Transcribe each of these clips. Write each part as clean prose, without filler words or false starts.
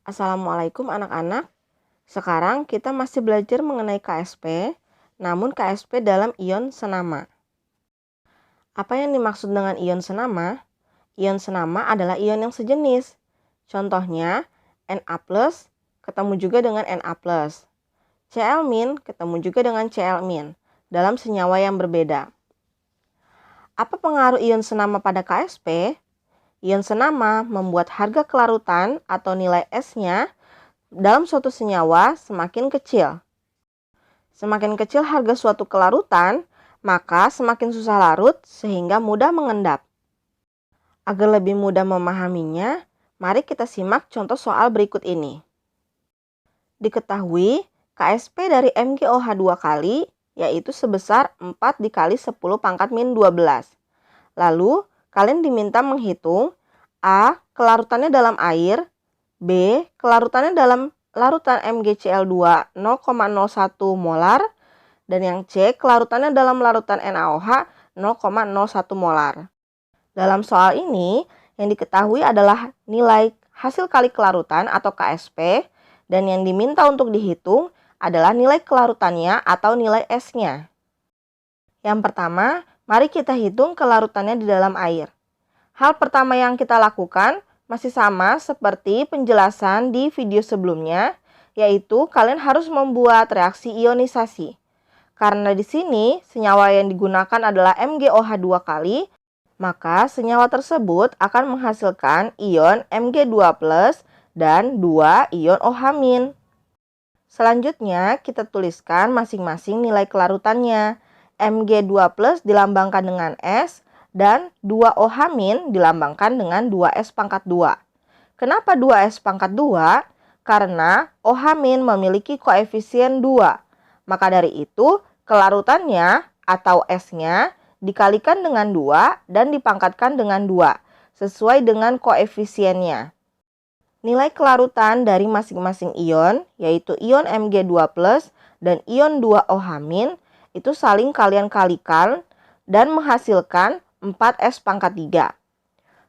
Assalamualaikum anak-anak. Sekarang kita masih belajar mengenai KSP, namun KSP dalam ion senama. Apa yang dimaksud dengan ion senama? Ion senama adalah ion yang sejenis. Contohnya, Na+ ketemu juga dengan Na+. Cl- ketemu juga dengan Cl- dalam senyawa yang berbeda. Apa pengaruh ion senama pada KSP? Ion senama membuat harga kelarutan atau nilai S-nya dalam suatu senyawa semakin kecil. Semakin kecil harga suatu kelarutan, maka semakin susah larut sehingga mudah mengendap. Agar lebih mudah memahaminya, mari kita simak contoh soal berikut ini. Diketahui KSP dari MgOH 2 kali yaitu sebesar 4 dikali 10 pangkat min 12. Lalu, kalian diminta menghitung A. Kelarutannya dalam air, B. Kelarutannya dalam larutan MgCl2 0,01 molar, dan yang C. Kelarutannya dalam larutan NaOH 0,01 molar. Dalam soal ini, yang diketahui adalah nilai hasil kali kelarutan atau KSP, dan yang diminta untuk dihitung adalah nilai kelarutannya atau nilai S-nya. Yang pertama, mari kita hitung kelarutannya di dalam air. Hal pertama yang kita lakukan masih sama seperti penjelasan di video sebelumnya, yaitu kalian harus membuat reaksi ionisasi. Karena di sini senyawa yang digunakan adalah MgOH 2 kali, maka senyawa tersebut akan menghasilkan ion Mg2+ dan 2 ion OH-. Selanjutnya kita tuliskan masing-masing nilai kelarutannya. Mg2+ dilambangkan dengan S, dan 2OH- dilambangkan dengan 2S². Kenapa 2S²? Karena OH- memiliki koefisien 2. Maka dari itu, kelarutannya atau S-nya dikalikan dengan 2 dan dipangkatkan dengan 2, sesuai dengan koefisiennya. Nilai kelarutan dari masing-masing ion, yaitu ion Mg2+ dan ion 2OH- itu saling kalian kalikan dan menghasilkan 4S².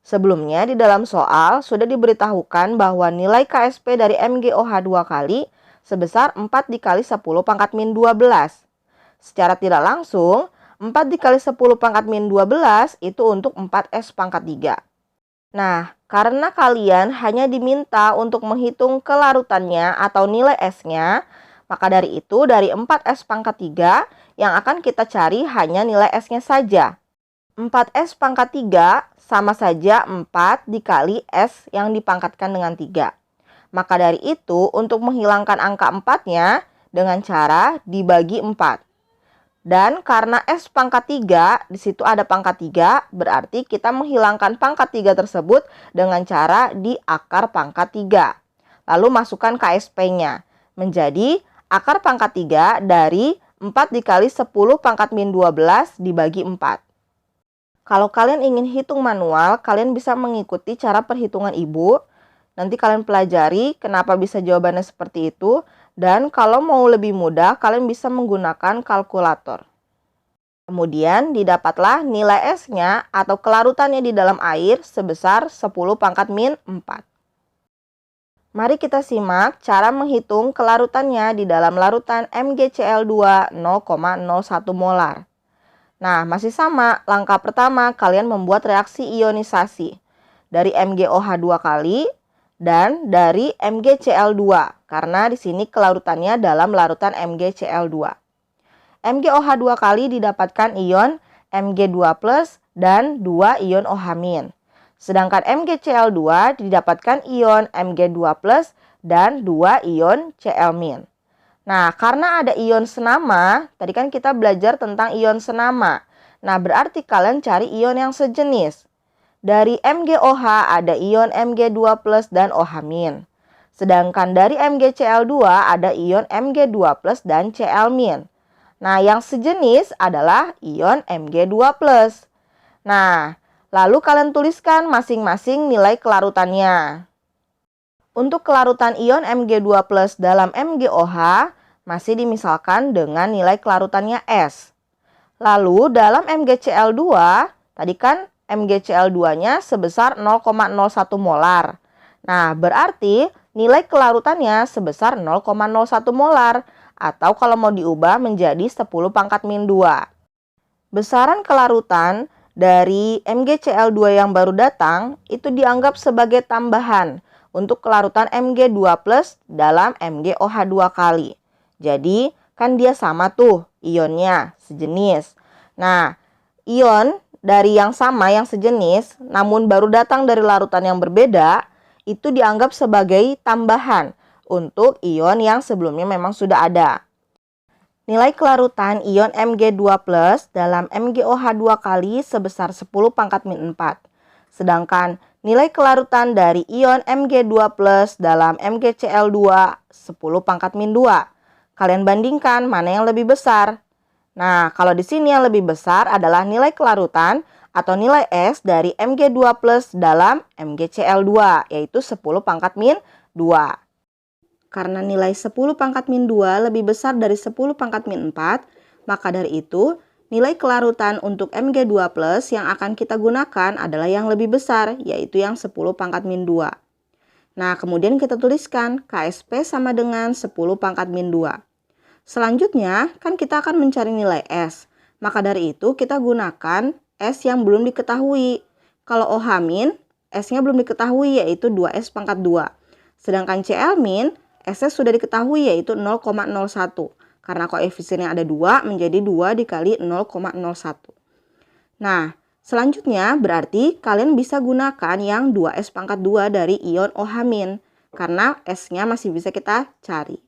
Sebelumnya di dalam soal sudah diberitahukan bahwa nilai KSP dari MgOH 2 kali sebesar 4 dikali 10 pangkat min 12. Secara tidak langsung, 4 dikali 10 pangkat min 12 itu untuk 4S². Nah, karena kalian hanya diminta untuk menghitung kelarutannya atau nilai S-nya, maka dari itu dari 4S², yang akan kita cari hanya nilai S-nya saja. 4S² sama saja 4 dikali S yang dipangkatkan dengan 3. Maka dari itu, untuk menghilangkan angka 4-nya dengan cara dibagi 4. Dan karena S², di situ ada pangkat 3, berarti kita menghilangkan pangkat 3 tersebut dengan cara di akar pangkat 3. Lalu masukkan KSP-nya. Menjadi akar pangkat 3 dari 4 dikali 10 pangkat min 12 dibagi 4. Kalau kalian ingin hitung manual, kalian bisa mengikuti cara perhitungan ibu. Nanti kalian pelajari kenapa bisa jawabannya seperti itu. Dan kalau mau lebih mudah, kalian bisa menggunakan kalkulator. Kemudian didapatlah nilai S-nya atau kelarutannya di dalam air sebesar 10 pangkat min 4. Mari kita simak cara menghitung kelarutannya di dalam larutan MgCl2 0,01 molar. Nah, masih sama. Langkah pertama, kalian membuat reaksi ionisasi dari MgOH 2 kali dan dari MgCl2 karena di sini kelarutannya dalam larutan MgCl2. MgOH 2 kali didapatkan ion Mg2+ dan 2 ion OH-. Sedangkan MgCl2 didapatkan ion Mg2+ dan 2 ion Cl-. Nah, karena ada ion senama, tadi kan kita belajar tentang ion senama. Nah, berarti kalian cari ion yang sejenis. Dari MgOH ada ion Mg2+ dan OH-. Sedangkan dari MgCl2 ada ion Mg2+ dan Cl-. Nah, yang sejenis adalah ion Mg2+. Nah, lalu kalian tuliskan masing-masing nilai kelarutannya. Untuk kelarutan ion Mg2+ dalam MgOH masih dimisalkan dengan nilai kelarutannya S. Lalu dalam MgCl2, tadi kan MgCl2-nya sebesar 0,01 molar. Nah, berarti nilai kelarutannya sebesar 0,01 molar, atau kalau mau diubah menjadi 10 pangkat min 2. Besaran kelarutan dari MgCl2 yang baru datang itu dianggap sebagai tambahan untuk kelarutan Mg2+ dalam MgOH 2 kali. Jadi, kan dia sama tuh ionnya, sejenis. Nah, ion dari yang sama, yang sejenis, namun baru datang dari larutan yang berbeda, itu dianggap sebagai tambahan untuk ion yang sebelumnya memang sudah ada. Nilai kelarutan ion Mg2+ dalam MgOH 2 kali sebesar 10 pangkat min 4. Sedangkan nilai kelarutan dari ion Mg2+ dalam MgCl2 10 pangkat min 2. Kalian bandingkan mana yang lebih besar. Nah, kalau di sini yang lebih besar adalah nilai kelarutan atau nilai S dari Mg2+ dalam MgCl2, yaitu 10 pangkat min 2. Karena nilai 10 pangkat min 2 lebih besar dari 10 pangkat min 4, maka dari itu nilai kelarutan untuk Mg2+ yang akan kita gunakan adalah yang lebih besar, yaitu yang 10 pangkat min 2. Nah, kemudian kita tuliskan Ksp sama dengan 10 pangkat min 2. Selanjutnya, kan kita akan mencari nilai S. Maka dari itu, kita gunakan S yang belum diketahui. Kalau OH-, S-nya belum diketahui, yaitu 2S pangkat 2. Sedangkan Cl-, S-nya sudah diketahui, yaitu 0,01. Karena koefisiennya ada 2, menjadi 2 dikali 0,01. Nah, selanjutnya berarti kalian bisa gunakan yang 2S pangkat 2 dari ion OH-, karena S-nya masih bisa kita cari.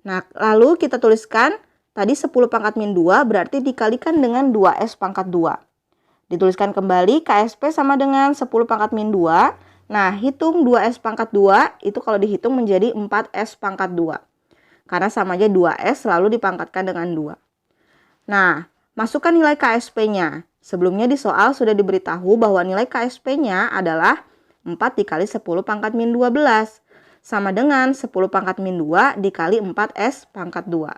Nah, lalu kita tuliskan tadi 10 pangkat min 2 berarti dikalikan dengan 2S pangkat 2. Dituliskan kembali Ksp sama dengan 10 pangkat min 2. Nah, hitung 2S pangkat 2 itu kalau dihitung menjadi 4S pangkat 2. Karena sama aja 2S lalu dipangkatkan dengan 2. Nah, masukkan nilai Ksp-nya. Sebelumnya di soal sudah diberitahu bahwa nilai Ksp-nya adalah 4 dikali 10 pangkat min 12. Sama dengan 10 pangkat min 2 dikali 4S pangkat 2.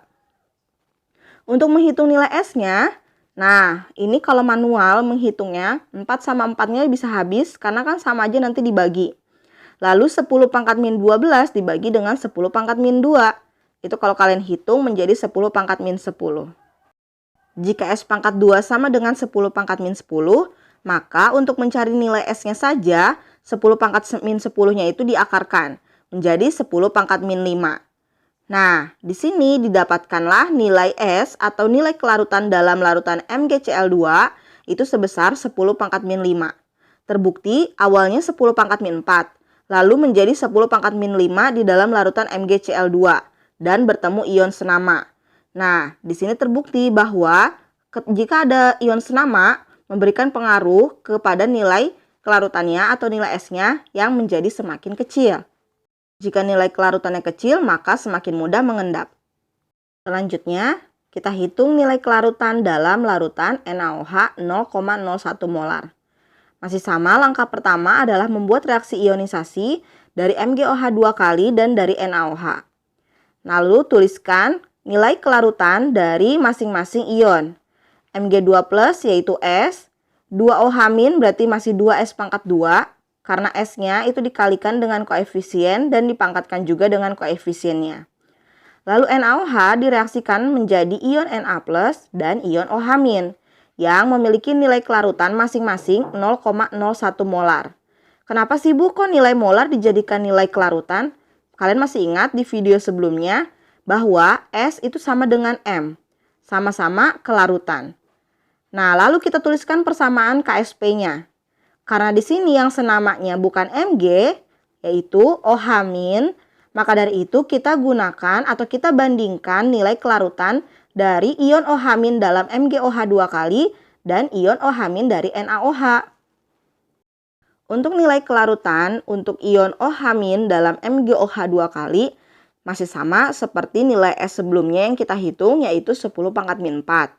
Untuk menghitung nilai S-nya, nah ini kalau manual menghitungnya 4 sama 4-nya bisa habis karena kan sama aja nanti dibagi. Lalu 10 pangkat min 12 dibagi dengan 10 pangkat min 2. Itu kalau kalian hitung menjadi 10 pangkat min 10. Jika S pangkat 2 sama dengan 10 pangkat min 10, maka untuk mencari nilai S-nya saja, 10 pangkat min 10-nya itu diakarkan menjadi 10 pangkat min 5. Nah, di sini didapatkanlah nilai S atau nilai kelarutan dalam larutan MgCl2 itu sebesar 10 pangkat min 5. Terbukti awalnya 10 pangkat min 4, lalu menjadi 10 pangkat min 5 di dalam larutan MgCl2 dan bertemu ion senama. Nah, di sini terbukti bahwa jika ada ion senama memberikan pengaruh kepada nilai kelarutannya atau nilai S-nya yang menjadi semakin kecil. Jika nilai kelarutannya kecil, maka semakin mudah mengendap. Selanjutnya, kita hitung nilai kelarutan dalam larutan NaOH 0,01 molar. Masih sama, langkah pertama adalah membuat reaksi ionisasi dari MgOH 2 kali dan dari NaOH. Lalu tuliskan nilai kelarutan dari masing-masing ion. Mg2+ yaitu S, 2OH- berarti masih 2S pangkat 2, karena S-nya itu dikalikan dengan koefisien dan dipangkatkan juga dengan koefisiennya. Lalu NaOH direaksikan menjadi ion Na+ dan ion OH- yang memiliki nilai kelarutan masing-masing 0,01 molar. Kenapa sih Bu kok nilai molar dijadikan nilai kelarutan? Kalian masih ingat di video sebelumnya bahwa S itu sama dengan M, sama-sama kelarutan. Nah, lalu kita tuliskan persamaan Ksp-nya. Karena di sini yang senamanya bukan Mg, yaitu OH-, maka dari itu kita gunakan atau kita bandingkan nilai kelarutan dari ion OH- dalam MgOH 2 kali dan ion OH- dari NaOH. Untuk nilai kelarutan untuk ion OH- dalam MgOH 2 kali masih sama seperti nilai S sebelumnya yang kita hitung, yaitu 10 pangkat min 4.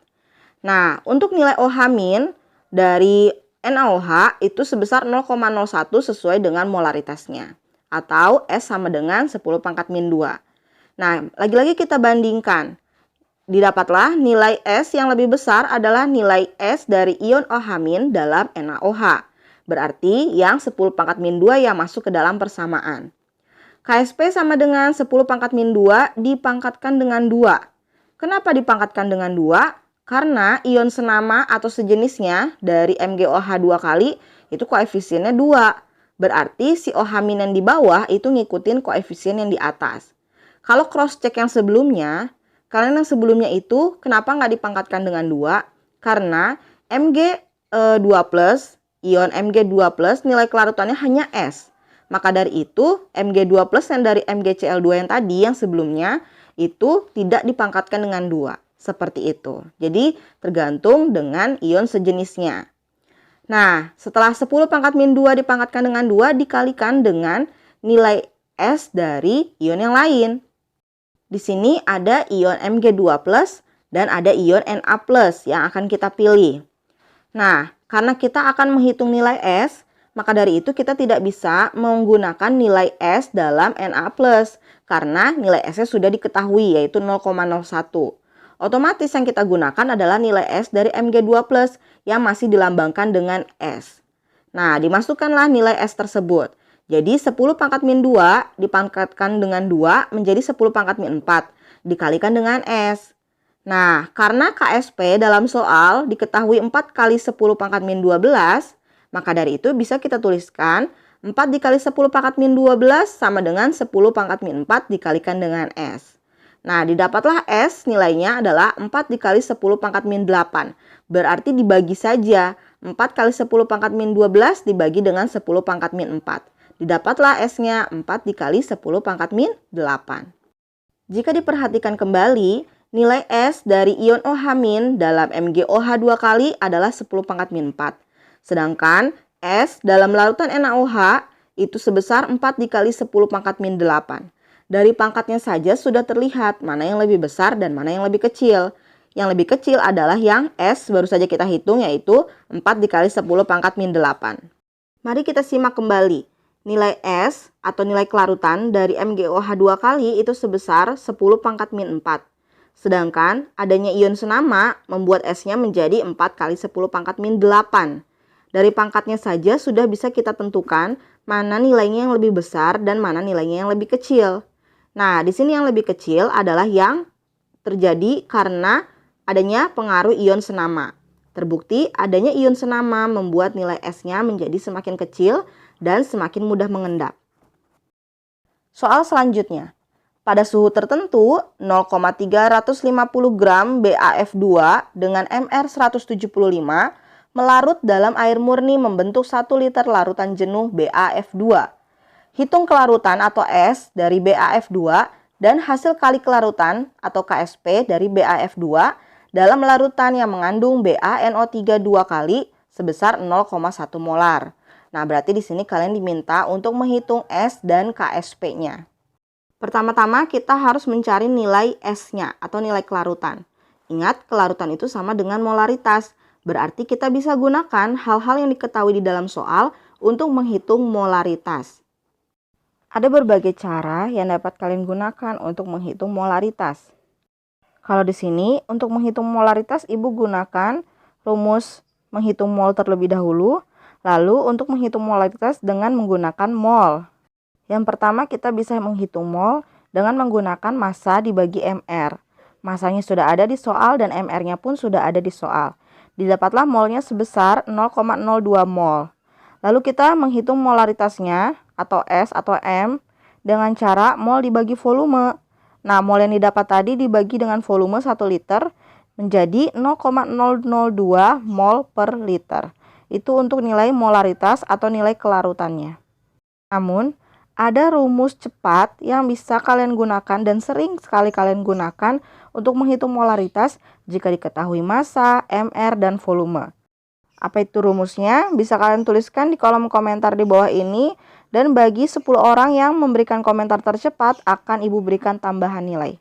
Nah, untuk nilai OH- dari NaOH itu sebesar 0,01 sesuai dengan molaritasnya. Atau S sama dengan 10 pangkat min 2. Nah, lagi-lagi kita bandingkan. Didapatlah nilai S yang lebih besar adalah nilai S dari ion OH- dalam NaOH. Berarti yang 10 pangkat min 2 yang masuk ke dalam persamaan. KSP sama dengan 10 pangkat min 2 dipangkatkan dengan 2. Kenapa dipangkatkan dengan 2? Karena ion senama atau sejenisnya dari MgOH 2 kali itu koefisiennya 2. Berarti si OH- yang di bawah itu ngikutin koefisien yang di atas. Kalau cross check yang sebelumnya, kalian yang sebelumnya itu kenapa nggak dipangkatkan dengan 2? Karena Mg2+, ion Mg2+, nilai kelarutannya hanya S. Maka dari itu, Mg2+ yang dari MgCl2 yang tadi, yang sebelumnya, itu tidak dipangkatkan dengan 2. Seperti itu. Jadi, tergantung dengan ion sejenisnya. Nah, setelah 10 pangkat min 2 dipangkatkan dengan 2, dikalikan dengan nilai S dari ion yang lain. Di sini ada ion Mg2+, dan ada ion Na+, yang akan kita pilih. Nah, karena kita akan menghitung nilai S, maka dari itu kita tidak bisa menggunakan nilai S dalam Na+, karena nilai S-nya sudah diketahui, yaitu 0,01. Otomatis yang kita gunakan adalah nilai S dari Mg2+, yang masih dilambangkan dengan S. Nah, dimasukkanlah nilai S tersebut. Jadi 10 pangkat min 2 dipangkatkan dengan 2 menjadi 10 pangkat min 4, dikalikan dengan S. Nah, karena KSP dalam soal diketahui 4 kali 10 pangkat min 12, maka dari itu bisa kita tuliskan 4 dikali 10 pangkat min 12 sama dengan 10 pangkat min 4 dikalikan dengan S. Nah, didapatlah S nilainya adalah 4 dikali 10 pangkat min 8. Berarti dibagi saja 4 kali 10 pangkat min 12 dibagi dengan 10 pangkat min 4. Didapatlah S-nya 4 dikali 10 pangkat min 8. Jika diperhatikan kembali, nilai S dari ion OH- dalam MgOH 2 kali adalah 10 pangkat min 4. Sedangkan S dalam larutan NaOH itu sebesar 4 dikali 10 pangkat min 8. Dari pangkatnya saja sudah terlihat mana yang lebih besar dan mana yang lebih kecil. Yang lebih kecil adalah yang S baru saja kita hitung, yaitu 4 dikali 10 pangkat min 8. Mari kita simak kembali. Nilai S atau nilai kelarutan dari MgOH 2 kali itu sebesar 10 pangkat min 4. Sedangkan adanya ion senama membuat S-nya menjadi 4 kali 10 pangkat min 8. Dari pangkatnya saja sudah bisa kita tentukan mana nilainya yang lebih besar dan mana nilainya yang lebih kecil. Nah, di sini yang lebih kecil adalah yang terjadi karena adanya pengaruh ion senama. Terbukti adanya ion senama membuat nilai S-nya menjadi semakin kecil dan semakin mudah mengendap. Soal selanjutnya. Pada suhu tertentu, 0,350 gram BaF2 dengan Mr 175 melarut dalam air murni membentuk 1 liter larutan jenuh BaF2. Hitung kelarutan atau S dari BaF2 dan hasil kali kelarutan atau KSP dari BaF2 dalam larutan yang mengandung BaNO3 2 kali sebesar 0,1 molar. Nah, berarti di sini kalian diminta untuk menghitung S dan KSP-nya. Pertama-tama kita harus mencari nilai S-nya atau nilai kelarutan. Ingat, kelarutan itu sama dengan molaritas. Berarti kita bisa gunakan hal-hal yang diketahui di dalam soal untuk menghitung molaritas. Ada berbagai cara yang dapat kalian gunakan untuk menghitung molaritas. Kalau di sini untuk menghitung molaritas Ibu gunakan rumus menghitung mol terlebih dahulu, lalu untuk menghitung molaritas dengan menggunakan mol. Yang pertama kita bisa menghitung mol dengan menggunakan massa dibagi Mr. Massanya sudah ada di soal dan Mr-nya pun sudah ada di soal. Didapatlah molnya sebesar 0,02 mol. Lalu kita menghitung molaritasnya atau S atau M dengan cara mol dibagi volume. Nah, mol yang didapat tadi dibagi dengan volume 1 liter menjadi 0,002 mol per liter. Itu untuk nilai molaritas atau nilai kelarutannya. Namun, ada rumus cepat yang bisa kalian gunakan dan sering sekali kalian gunakan untuk menghitung molaritas jika diketahui massa, Mr, dan volume. Apa itu rumusnya? Bisa kalian tuliskan di kolom komentar di bawah ini. Dan bagi 10 orang yang memberikan komentar tercepat akan Ibu berikan tambahan nilai.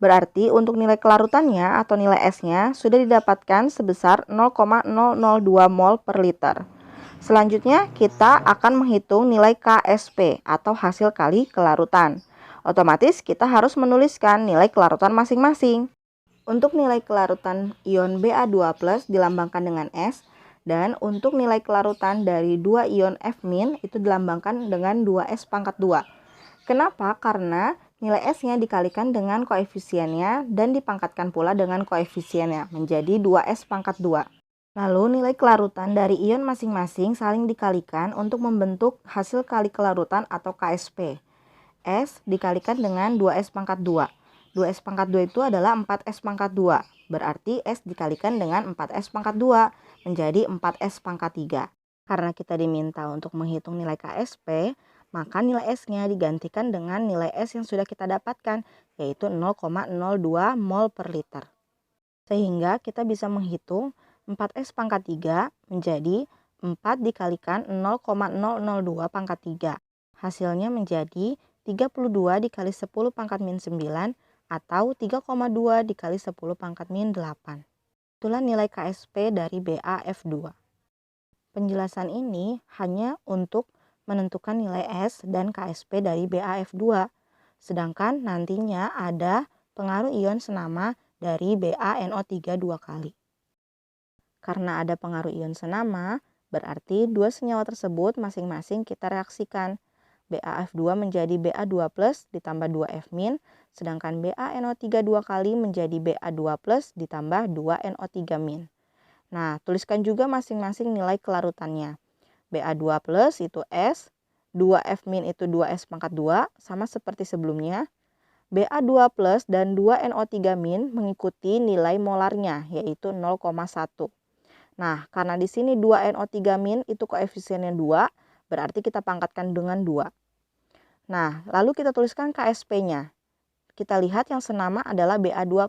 Berarti untuk nilai kelarutannya atau nilai S-nya sudah didapatkan sebesar 0,002 mol per liter. Selanjutnya kita akan menghitung nilai KSP atau hasil kali kelarutan. Otomatis kita harus menuliskan nilai kelarutan masing-masing. Untuk nilai kelarutan ion Ba2+ dilambangkan dengan S, dan untuk nilai kelarutan dari 2 ion F- itu dilambangkan dengan 2S pangkat 2. Kenapa? Karena nilai S-nya dikalikan dengan koefisiennya dan dipangkatkan pula dengan koefisiennya menjadi 2S pangkat 2. Lalu nilai kelarutan dari ion masing-masing saling dikalikan untuk membentuk hasil kali kelarutan atau KSP. S dikalikan dengan 2S pangkat 2. 2S pangkat 2 itu adalah 4S pangkat 2. Berarti S dikalikan dengan 4S pangkat 2 menjadi 4S pangkat 3. Karena kita diminta untuk menghitung nilai KSP, maka nilai S-nya digantikan dengan nilai S yang sudah kita dapatkan, yaitu 0,02 mol per liter. Sehingga kita bisa menghitung 4S pangkat 3 menjadi 4 dikalikan 0,002 pangkat 3. Hasilnya menjadi 32 dikali 10 pangkat min 9 atau 3,2 dikali 10 pangkat min 8. Itulah nilai KSP dari BAF2. Penjelasan ini hanya untuk menentukan nilai S dan KSP dari BAF2. Sedangkan nantinya ada pengaruh ion senama dari BaNO3 2 kali. Karena ada pengaruh ion senama, berarti dua senyawa tersebut masing-masing kita reaksikan. BaF2 menjadi Ba2+ ditambah 2F-, sedangkan BaNO3 2 kali menjadi Ba2+ ditambah 2NO3-. Nah, tuliskan juga masing-masing nilai kelarutannya. Ba2+ itu S, 2F- itu 2S pangkat 2, sama seperti sebelumnya. Ba2+ dan 2NO3- mengikuti nilai molarnya, yaitu 0,1. Nah, karena di sini 2NO3- itu koefisiennya 2, berarti kita pangkatkan dengan 2. Nah, lalu kita tuliskan KSP-nya. Kita lihat yang senama adalah Ba2+.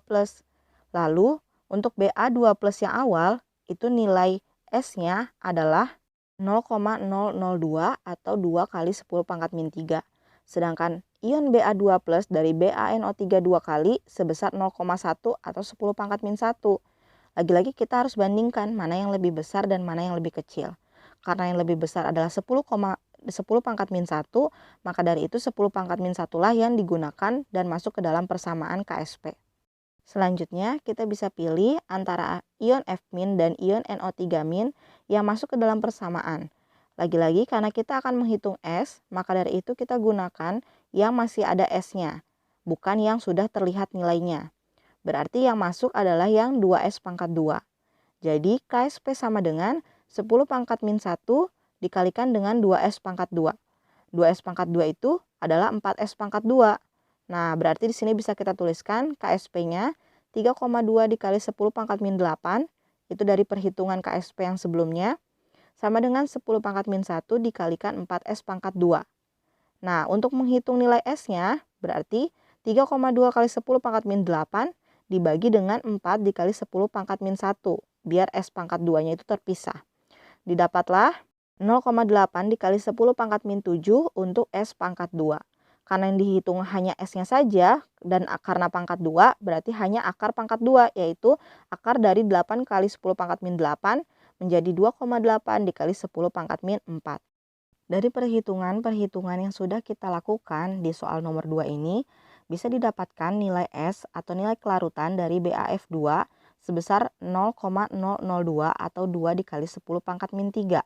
Lalu, untuk Ba2+ yang awal, itu nilai S-nya adalah 0,002 atau 2 kali 10 pangkat min 3. Sedangkan ion Ba2+ dari BaNO3 2 kali sebesar 0,1 atau 10 pangkat min 1. Lagi-lagi kita harus bandingkan mana yang lebih besar dan mana yang lebih kecil. Karena yang lebih besar adalah 10 pangkat min 1, maka dari itu 10 pangkat min 1 lah yang digunakan dan masuk ke dalam persamaan KSP. Selanjutnya, kita bisa pilih antara ion F- dan ion NO3- yang masuk ke dalam persamaan. Lagi-lagi karena kita akan menghitung S, maka dari itu kita gunakan yang masih ada S-nya, bukan yang sudah terlihat nilainya. Berarti yang masuk adalah yang 2S pangkat 2. Jadi KSP sama dengan 10 pangkat min 1 dikalikan dengan 2S pangkat 2. 2S pangkat 2 itu adalah 4S pangkat 2. Nah, berarti di sini bisa kita tuliskan KSP-nya 3,2 dikali 10 pangkat min 8, itu dari perhitungan KSP yang sebelumnya, sama dengan 10 pangkat min 1 dikalikan 4S pangkat 2. Nah, untuk menghitung nilai S-nya, berarti 3,2 kali 10 pangkat min 8 dibagi dengan 4 dikali 10 pangkat min 1, biar S pangkat 2-nya itu terpisah. Didapatlah 0,8 dikali 10 pangkat min 7 untuk S pangkat 2. Karena yang dihitung hanya S-nya saja, dan karena pangkat 2, berarti hanya akar pangkat 2, yaitu akar dari 8 kali 10 pangkat min 8 menjadi 2,8 dikali 10 pangkat min 4. Dari perhitungan-perhitungan yang sudah kita lakukan di soal nomor 2 ini, bisa didapatkan nilai S atau nilai kelarutan dari BaF2 sebesar 0,002 atau 2 dikali 10 pangkat min 3.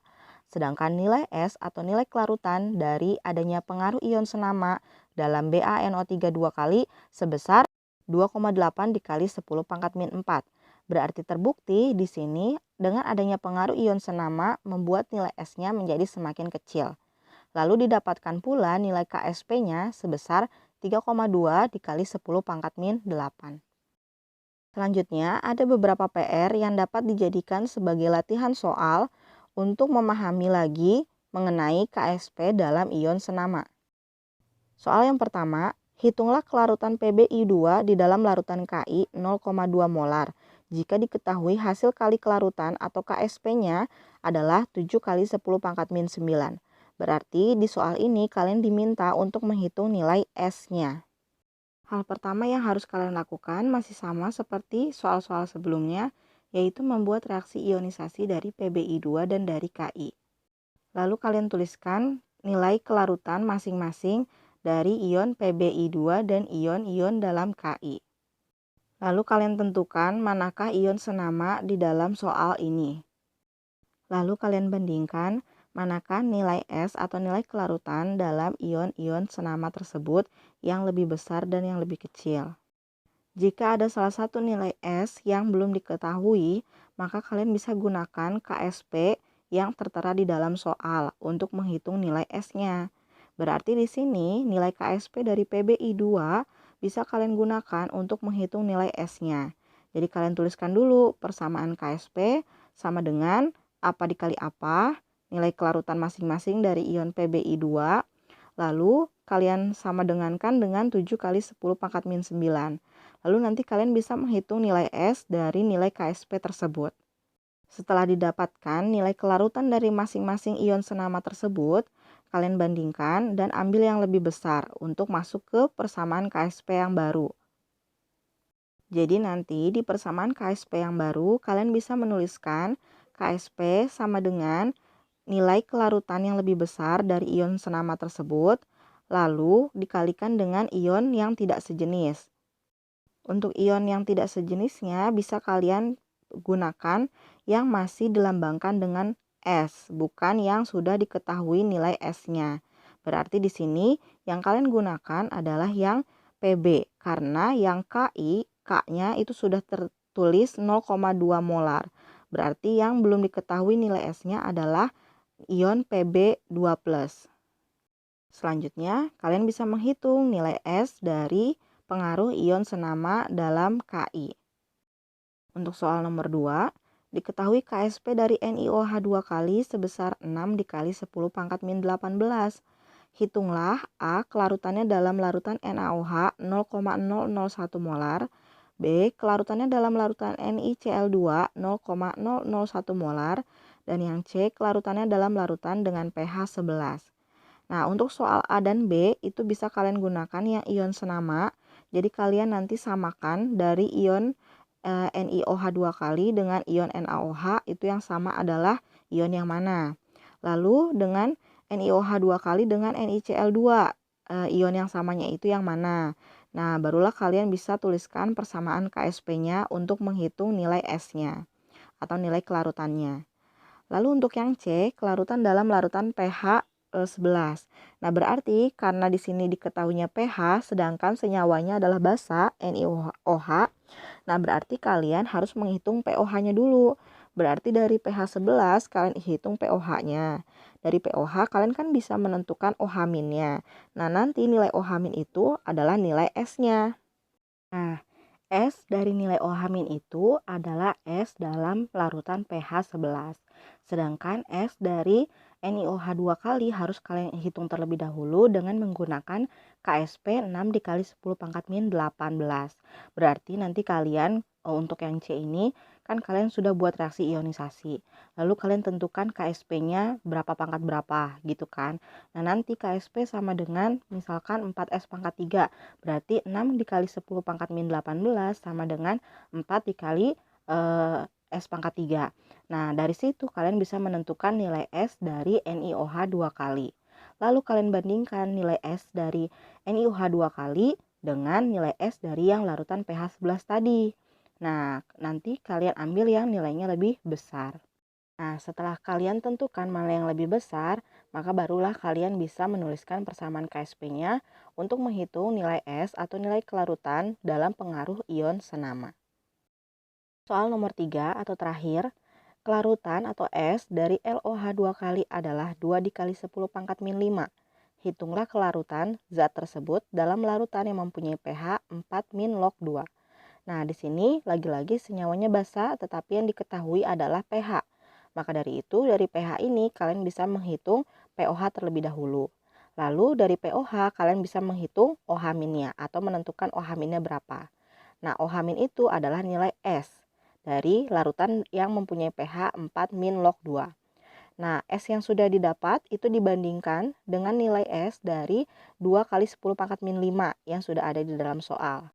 Sedangkan nilai S atau nilai kelarutan dari adanya pengaruh ion senama dalam BaNO3 2 kali sebesar 2,8 dikali 10 pangkat min 4. Berarti terbukti di sini dengan adanya pengaruh ion senama membuat nilai S-nya menjadi semakin kecil. Lalu didapatkan pula nilai KSP-nya sebesar 3,2 dikali 10 pangkat min 8. Selanjutnya ada beberapa PR yang dapat dijadikan sebagai latihan soal untuk memahami lagi mengenai KSP dalam ion senama. Soal yang pertama, hitunglah kelarutan PbI2 di dalam larutan Ki 0,2 molar jika diketahui hasil kali kelarutan atau KSP-nya adalah 7 kali 10 pangkat min 9. Berarti di soal ini kalian diminta untuk menghitung nilai S-nya. Hal pertama yang harus kalian lakukan masih sama seperti soal-soal sebelumnya, yaitu membuat reaksi ionisasi dari PbI2 dan dari Ki. Lalu kalian tuliskan nilai kelarutan masing-masing dari ion PbI2 dan ion-ion dalam Ki. Lalu kalian tentukan manakah ion senama di dalam soal ini. Lalu kalian bandingkan manakah nilai S atau nilai kelarutan dalam ion-ion senama tersebut yang lebih besar dan yang lebih kecil. Jika ada salah satu nilai S yang belum diketahui, maka kalian bisa gunakan KSP yang tertera di dalam soal untuk menghitung nilai S-nya. Berarti di sini nilai KSP dari PBI 2 bisa kalian gunakan untuk menghitung nilai S-nya. Jadi kalian tuliskan dulu persamaan KSP sama dengan apa dikali apa, nilai kelarutan masing-masing dari ion PBI 2, lalu kalian sama dengankan dengan 7 kali 10 pangkat min 9. Lalu nanti kalian bisa menghitung nilai S dari nilai KSP tersebut. Setelah didapatkan nilai kelarutan dari masing-masing ion senama tersebut, kalian bandingkan dan ambil yang lebih besar untuk masuk ke persamaan KSP yang baru. Jadi nanti di persamaan KSP yang baru, kalian bisa menuliskan KSP sama dengan nilai kelarutan yang lebih besar dari ion senama tersebut, lalu dikalikan dengan ion yang tidak sejenis. Untuk ion yang tidak sejenisnya bisa kalian gunakan yang masih dilambangkan dengan S, bukan yang sudah diketahui nilai S-nya. Berarti di sini yang kalian gunakan adalah yang PB, karena yang KI, K-nya itu sudah tertulis 0,2 molar. Berarti yang belum diketahui nilai S-nya adalah ion Pb2+. Selanjutnya, kalian bisa menghitung nilai S dari pengaruh ion senama dalam KI. Untuk soal nomor 2, diketahui KSP dari NiOH 2 kali sebesar 6 dikali 10 pangkat min 18. Hitunglah A kelarutannya dalam larutan NaOH 0,001 molar, B kelarutannya dalam larutan NiCl2 0,001 molar, dan yang C kelarutannya dalam larutan dengan pH 11. Nah, untuk soal A dan B itu bisa kalian gunakan yang ion senama. Jadi kalian nanti samakan dari ion NiOH 2 kali dengan ion NaOH itu yang sama adalah ion yang mana. Lalu dengan NiOH 2 kali dengan NiCl2, ion yang samanya itu yang mana. Nah, barulah kalian bisa tuliskan persamaan KSP-nya untuk menghitung nilai S-nya atau nilai kelarutannya. Lalu untuk yang C, kelarutan dalam larutan pH 11. Nah, berarti karena di sini diketahuinya pH sedangkan senyawanya adalah basa NiOH. Nah, berarti kalian harus menghitung pOH-nya dulu. Berarti dari pH 11 kalian hitung pOH-nya. Dari pOH kalian kan bisa menentukan OH-nya. Nah, nanti nilai OH- itu adalah nilai S-nya. Nah, S dari nilai OH- itu adalah S dalam larutan pH 11. Sedangkan S dari NiOH 2 kali harus kalian hitung terlebih dahulu dengan menggunakan KSP 6 dikali 10 pangkat min 18. Berarti nanti kalian untuk yang C ini kan kalian sudah buat reaksi ionisasi. Lalu kalian tentukan KSP-nya berapa pangkat berapa gitu kan. Nah, nanti KSP sama dengan misalkan 4S pangkat 3. Berarti 6 dikali 10 pangkat min 18 sama dengan 4 dikali S pangkat 3. Nah, dari situ kalian bisa menentukan nilai S dari NiOH 2 kali. Lalu kalian bandingkan nilai S dari NiOH 2 kali dengan nilai S dari yang larutan pH 11 tadi. Nah, nanti kalian ambil yang nilainya lebih besar. Nah, setelah kalian tentukan mana yang lebih besar, maka barulah kalian bisa menuliskan persamaan KSP-nya untuk menghitung nilai S atau nilai kelarutan dalam pengaruh ion senama. Soal nomor 3 atau terakhir, kelarutan atau S dari LOH 2 kali adalah 2 dikali 10 pangkat min 5. Hitunglah kelarutan zat tersebut dalam larutan yang mempunyai pH 4 min log 2. Nah, di sini lagi-lagi senyawanya basa tetapi yang diketahui adalah pH. Maka dari itu, dari pH ini kalian bisa menghitung pOH terlebih dahulu. Lalu dari pOH kalian bisa menghitung OH-nya atau menentukan OH-nya berapa. Nah, OH- itu adalah nilai S dari larutan yang mempunyai pH 4 min log 2. Nah, S yang sudah didapat itu dibandingkan dengan nilai S dari 2 kali 10 pangkat min 5 yang sudah ada di dalam soal.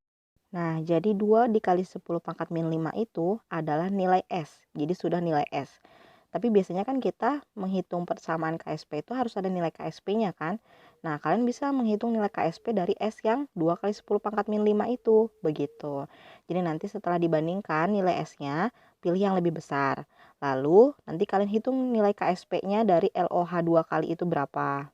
Nah, jadi 2 dikali 10 pangkat min 5 itu adalah nilai S. Jadi sudah nilai S. Tapi biasanya kan kita menghitung persamaan KSP itu harus ada nilai KSP-nya kan. Nah, kalian bisa menghitung nilai KSP dari S yang 2 kali 10 pangkat min 5 itu. Begitu. Jadi nanti setelah dibandingkan nilai S-nya, pilih yang lebih besar. Lalu nanti kalian hitung nilai KSP-nya dari LOH 2 kali itu berapa.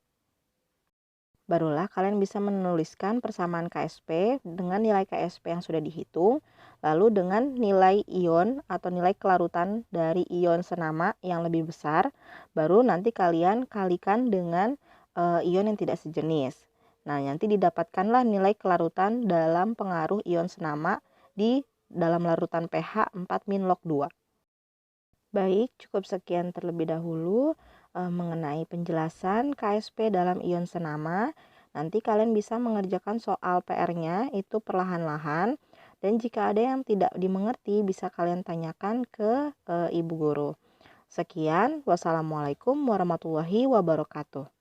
Barulah kalian bisa menuliskan persamaan KSP dengan nilai KSP yang sudah dihitung, lalu dengan nilai ion atau nilai kelarutan dari ion senama yang lebih besar, baru nanti kalian kalikan dengan ion yang tidak sejenis. Nah, nanti didapatkanlah nilai kelarutan dalam pengaruh ion senama di dalam larutan pH 4- log 2. Baik, cukup sekian terlebih dahulu mengenai penjelasan KSP dalam ion senama. Nanti kalian bisa mengerjakan soal PR-nya itu perlahan-lahan. Dan jika ada yang tidak dimengerti, bisa kalian tanyakan ke ibu guru. Sekian, wassalamualaikum warahmatullahi wabarakatuh.